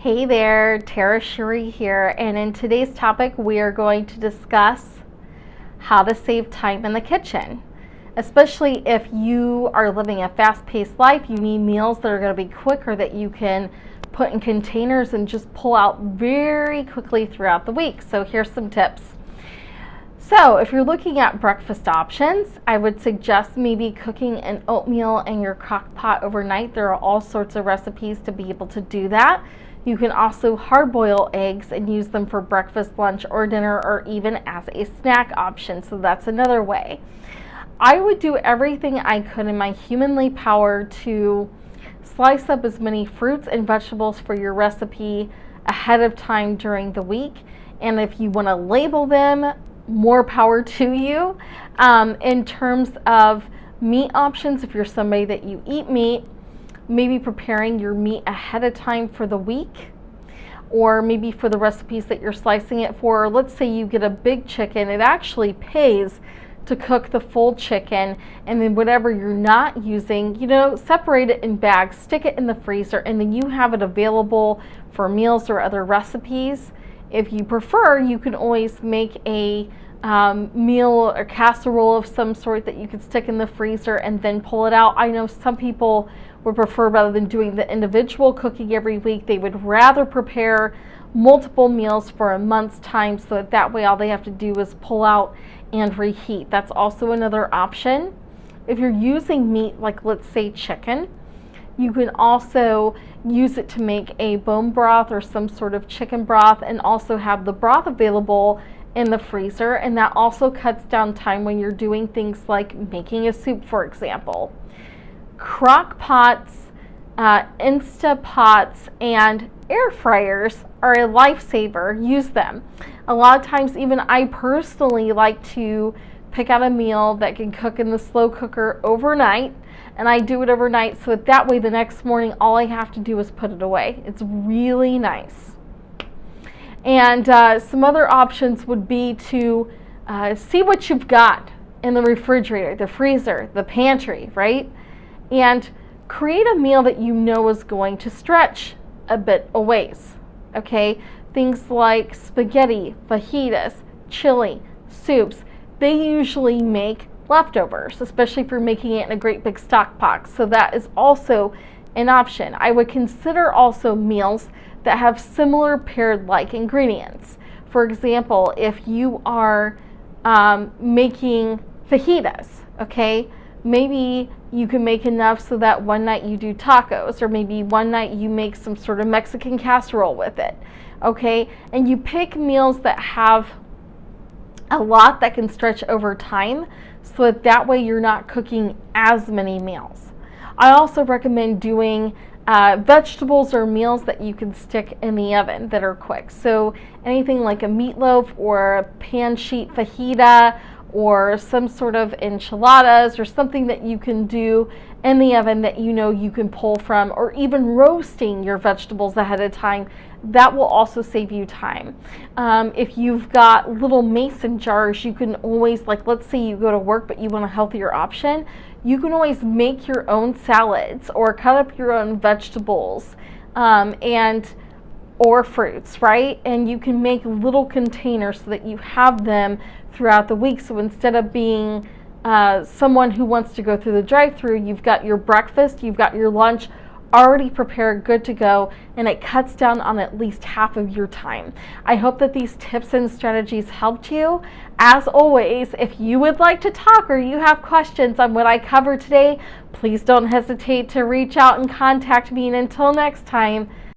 Hey there, Tara here, and in today's topic we are going to discuss how to save time in the kitchen. Especially if you are living a fast-paced life, you need meals that are going to be quicker that you can put in containers and just pull out very quickly throughout the week. So here's some tips. So if you're looking at breakfast options, I would suggest maybe cooking an oatmeal in your crock pot overnight. There are all sorts of recipes to be able to do that. You can also hard boil eggs and use them for breakfast, lunch, or dinner, or even as a snack option. So that's another way. I would do everything I could in my humanly power to slice up as many fruits and vegetables for your recipe ahead of time during the week. And if you want to label them, more power to you. In terms of meat options, if you're somebody that you eat meat, maybe preparing your meat ahead of time for the week, or maybe for the recipes that you're slicing it for. Let's say you get a big chicken, it actually pays to cook the full chicken, and then whatever you're not using, separate it in bags, stick it in the freezer, and then you have it available for meals or other recipes. If you prefer, you can always make a meal or casserole of some sort that you could stick in the freezer and then pull it out. I know some people would prefer, rather than doing the individual cooking every week, they would rather prepare multiple meals for a month's time, so that way all they have to do is pull out and reheat. That's also another option. If you're using meat, like let's say chicken, you can also use it to make a bone broth or some sort of chicken broth, and also have the broth available in the freezer, and that also cuts down time when you're doing things like making a soup, for example. Crock pots, Instapots, and air fryers are a lifesaver. Use them. A lot of times, even I personally like to pick out a meal that can cook in the slow cooker overnight, and I do it overnight so that way the next morning all I have to do is put it away. It's really nice. And some other options would be to see what you've got in the refrigerator, the freezer, the pantry, right? And create a meal that you know is going to stretch a bit a ways, okay? Things like spaghetti, fajitas, chili, soups, they usually make leftovers, especially if you're making it in a great big stock pot. So that is also an option. I would consider also meals that have similar paired-like ingredients. For example, if you are making fajitas, okay, maybe you can make enough so that one night you do tacos, or maybe one night you make some sort of Mexican casserole with it, okay? And you pick meals that have a lot that can stretch over time, so that way you're not cooking as many meals. I also recommend doing vegetables or meals that you can stick in the oven that are quick. So anything like a meatloaf or a pan sheet fajita, or some sort of enchiladas, or something that you can do in the oven that you can pull from, or even roasting your vegetables ahead of time. That will also save you time. If you've got little mason jars, you can always, like let's say you go to work but you want a healthier option, you can always make your own salads or cut up your own vegetables or fruits, right? And you can make little containers so that you have them throughout the week. So instead of being someone who wants to go through the drive-thru, you've got your breakfast, you've got your lunch already prepared, good to go, and it cuts down on at least half of your time. I hope that these tips and strategies helped you. As always, if you would like to talk or you have questions on what I covered today, please don't hesitate to reach out and contact me. And until next time,